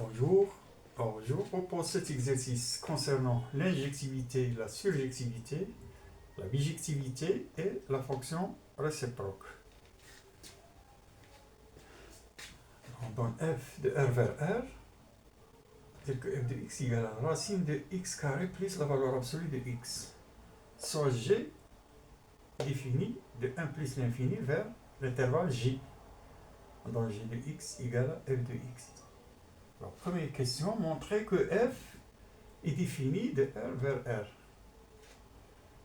Bonjour. Alors, je vous propose cet exercice concernant l'injectivité, la surjectivité, la bijectivité et la fonction réciproque. On donne f de r vers r, tel que f de x égale à la racine de x carré plus la valeur absolue de x, soit g défini de 1 plus l'infini vers l'intervalle j. On donne g de x égale à f de x. Alors, première question, montrer que f est défini de R vers R.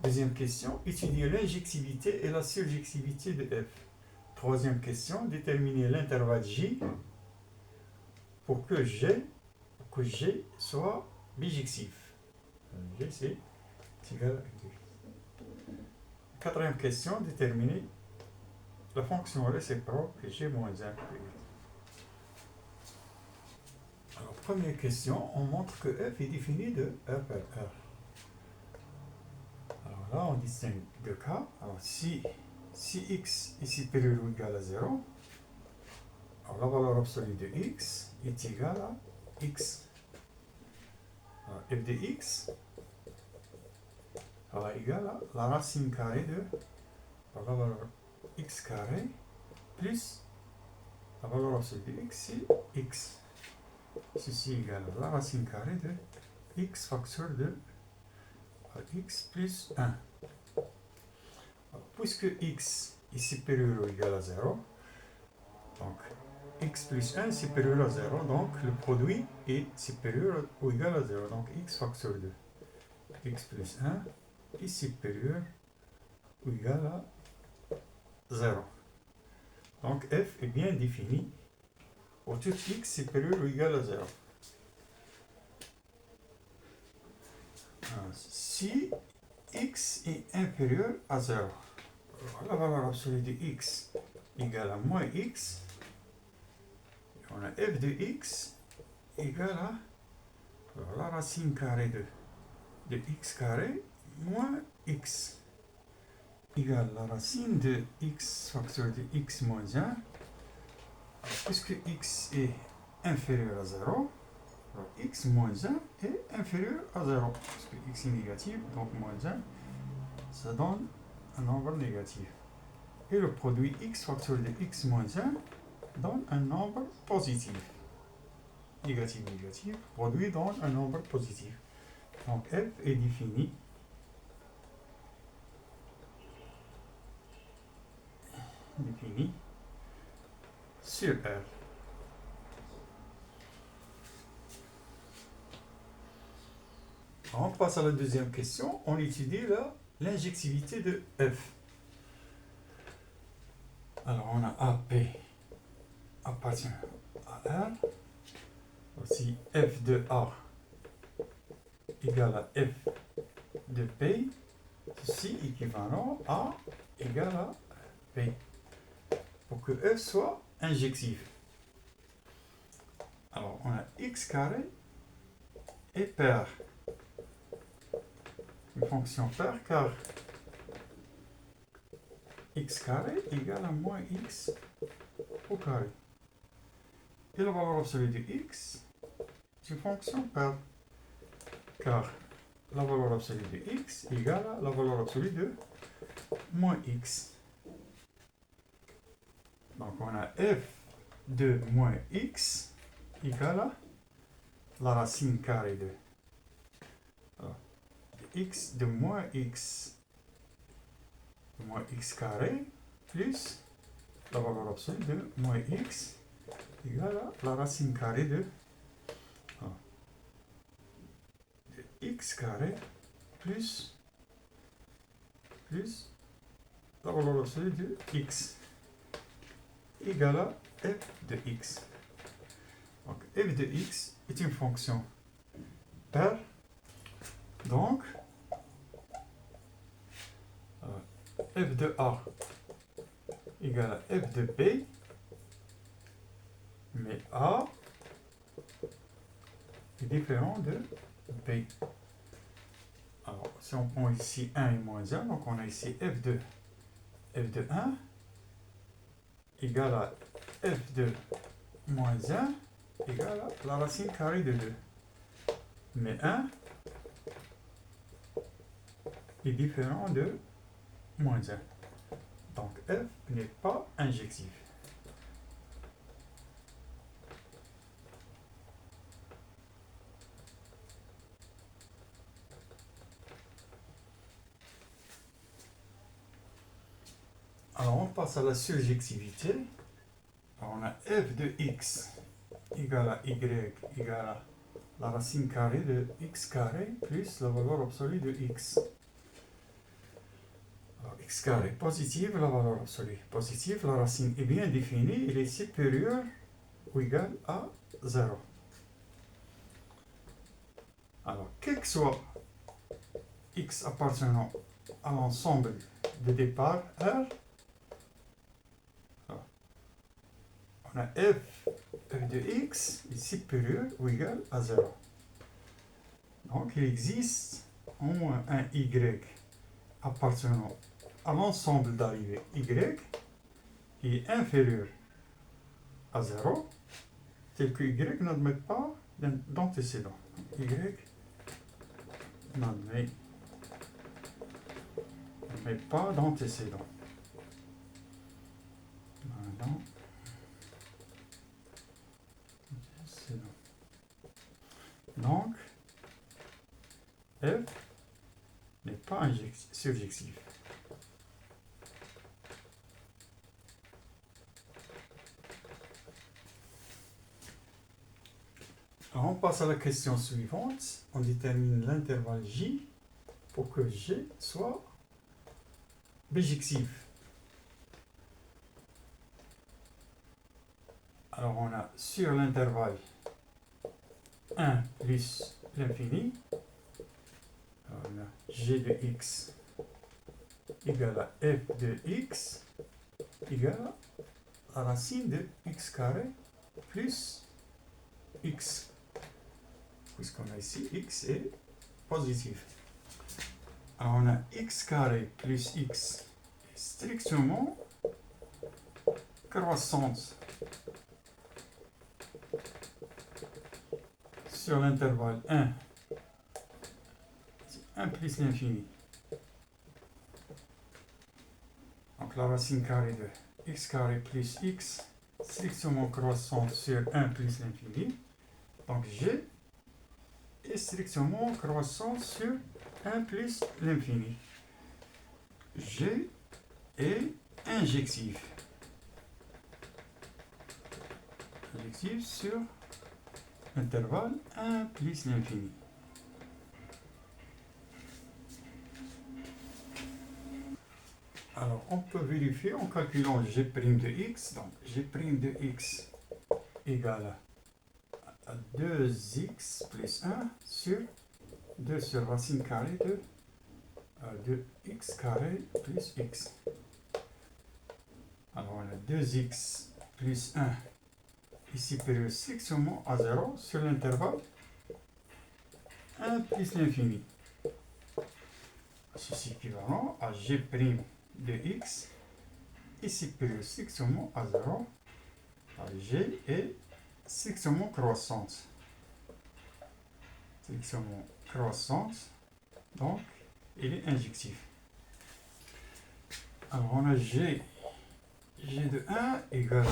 Deuxième question, étudier l'injectivité et la surjectivité de f. Troisième question, déterminer l'intervalle j pour que G soit bijectif. G c'est égal à 2. Quatrième question, déterminer la fonction réciproque G moins 1. Alors, première question, on montre que f est défini de R vers R. Alors là, on distingue deux cas. Alors, si x est supérieur ou égal à 0, alors la valeur absolue de x est égale à x. Alors, f de x est égale à la racine carrée de la valeur x carré plus la valeur absolue de x, c'est x. Ceci est égal à la racine carrée de x facteur de x plus 1. Alors, puisque x est supérieur ou égal à 0, donc x plus 1 est supérieur à 0, donc le produit est supérieur ou égal à 0, donc x facteur de x plus 1 est supérieur ou égal à 0. Donc f est bien défini pour tout x supérieur ou égal à 0. Si x est inférieur à 0, la valeur absolue de x égale à moins x, on a f de x égale à la racine carrée de x carré moins x égale la racine de x facteur de x moins 1. Puisque x est inférieur à 0, x moins 1 est inférieur à 0. Puisque x est négatif, donc moins 1, ça donne un nombre négatif. Et le produit x facteur de x moins 1 donne un nombre positif. Négatif, négatif, produit donne un nombre positif. Donc f est défini sur R. On passe à la deuxième question. On étudie l'injectivité de f. Alors on a AP appartient à R. Aussi f de A égale à f de P. Ceci équivalent à égale à P. Pour que f soit injectif. Alors on a x carré et pair. Une fonction paire car x carré égale à moins x au carré. Et la valeur absolue de x, c'est une fonction paire car la valeur absolue de x égale à la valeur absolue de moins x. Donc on a f de moins x égale à la racine carrée de x de moins x carré plus la valeur absolue de moins x égale à la racine carrée de x carré plus la valeur absolue de x égale à f de x. Donc f de x est une fonction paire. Donc f de A égale à f de B, mais A est différent de B. Alors, si on prend ici 1 et moins 1, donc on a ici f de 1 égale à f de moins 1 égale à la racine carrée de 2. Mais 1 est différent de moins 1. Donc f n'est pas injectif. Alors on passe à la surjectivité. Alors on a f de x égale à y égale à la racine carrée de x carré plus la valeur absolue de x. Alors x carré positive, la valeur absolue positive, la racine est bien définie, elle est supérieure ou égale à 0. Alors quel que soit x appartenant à l'ensemble de départ R, on a f de x est supérieur ou égal à 0. Donc il existe au moins un y appartenant à l'ensemble d'arrivées y qui est inférieur à 0, tel que y n'admet pas d'antécédent. Y n'admet pas d'antécédent. Donc, f n'est pas surjectif. Alors, on passe à la question suivante. On détermine l'intervalle J pour que G soit bijectif. Alors, on a sur l'intervalle 1 plus l'infini, on a G de x égale à f de x égale à la racine de x carré plus x. Puisqu'on a ici x est positif. Alors on a x carré plus x strictement croissante sur l'intervalle 1 plus l'infini. Donc la racine carrée de x carré plus x strictement croissante sur 1 plus l'infini. Donc g est strictement croissant sur 1 plus l'infini. G est injectif. Injectif sur l'intervalle 1 plus l'infini. Alors, on peut vérifier en calculant g' de x. Donc, g' de x égale à 2x plus 1 sur 2 sur racine carrée de x carré plus x. Alors, on a 2x plus 1 est supérieur strictement à 0 sur l'intervalle 1 plus l'infini. C'est équivalent à g' de x est supérieur strictement à 0. Alors, g est strictement croissante. Strictement croissante. Donc, il est injectif. Alors, on a g de 1 égale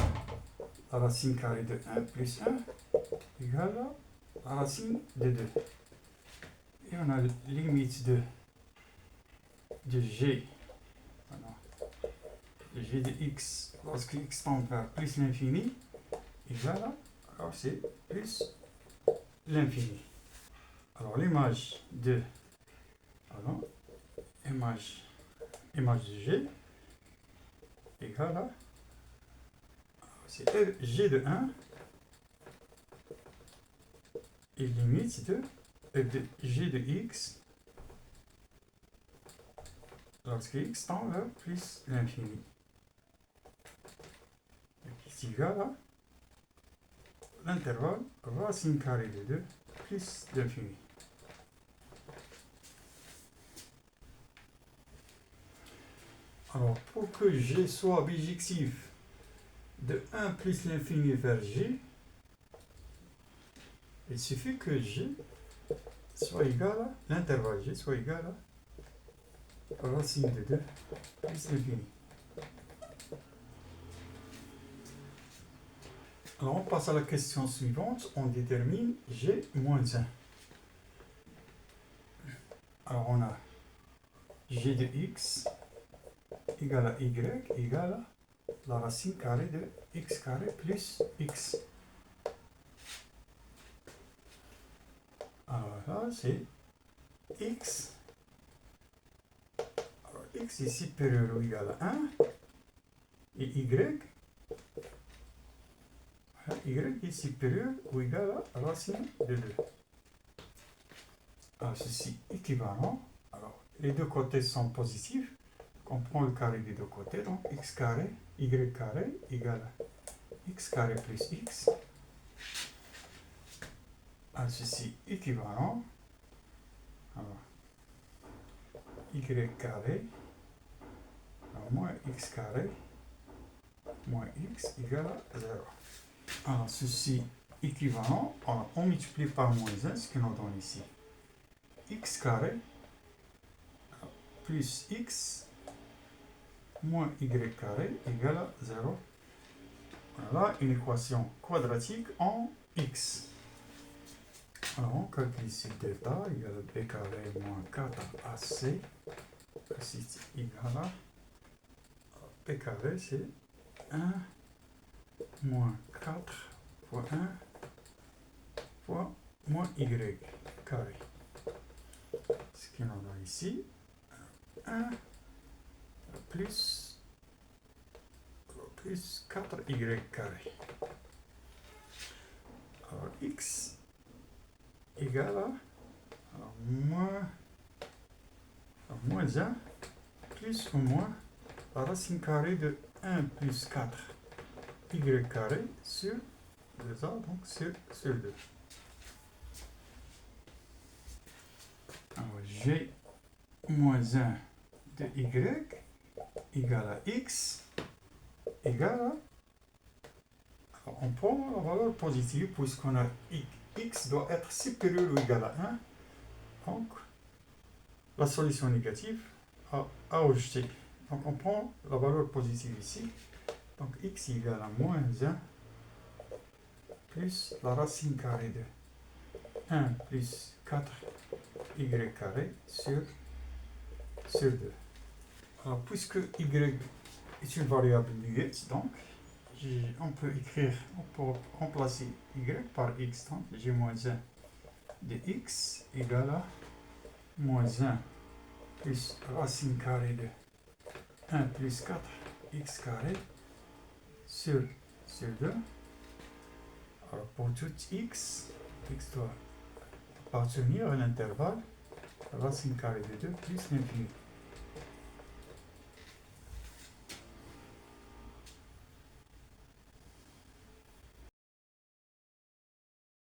à la racine carrée de 1 plus 1 égale à la racine de 2. Et on a la limite de g. Voilà. G de x lorsque x tend vers plus l'infini égale à, alors c'est plus l'infini. Alors l'image de image de g égale à, c'est g de 1 et limite de g de x lorsque x tend vers plus l'infini. C'est égal à l'intervalle racine carrée de 2 plus l'infini. Alors, pour que g soit bijectif de 1 plus l'infini vers g, Il suffit que G soit égal à l'intervalle G soit égal à racine de 2 plus l'infini. Alors on passe à la question suivante, on détermine G moins 1. Alors on a G de x égale à y égale à la racine carrée de x carré plus x. Alors là c'est x. Alors x est supérieur ou égal à 1 et y est supérieur ou égal à racine de 2. Alors ceci équivalent. Alors les deux côtés sont positifs. On prend le carré des deux côtés. Donc x carré, y carré égale à x carré plus x. Alors ceci équivalent. Alors y carré alors, moins x carré moins x égale à 0. Alors ceci équivalent. Alors on multiplie par moins 1, ce que nous donne ici. X carré plus x moins y carré égale à 0. Voilà une équation quadratique en x. Alors on calcule ici delta égale à b carré moins 4ac. Ceci égale à b carré c'est 1 moins 4 fois 1 fois moins y carré. Ce qui nous donne ici 1 plus 4y carré. Alors x égale à moins 1 plus ou moins la racine carrée de 1 plus 4 y carré sur 2a, donc sur 2. Alors g moins 1 de y égale à x égale à... Alors on prend la valeur positive puisqu'on a x doit être supérieur ou égal à 1. Donc la solution négative à rejeter. Donc on prend la valeur positive ici. Donc x égale à moins 1 plus la racine carrée de 1 plus 4 y carré sur 2. Alors puisque y est une variable muette, donc on peut remplacer y par x. Donc j'ai moins 1 de x égale à moins 1 plus racine carrée de 1 plus 4 x carré sur 2. Alors pour tout x doit appartenir à l'intervalle racine carrée de 2 plus l'infini.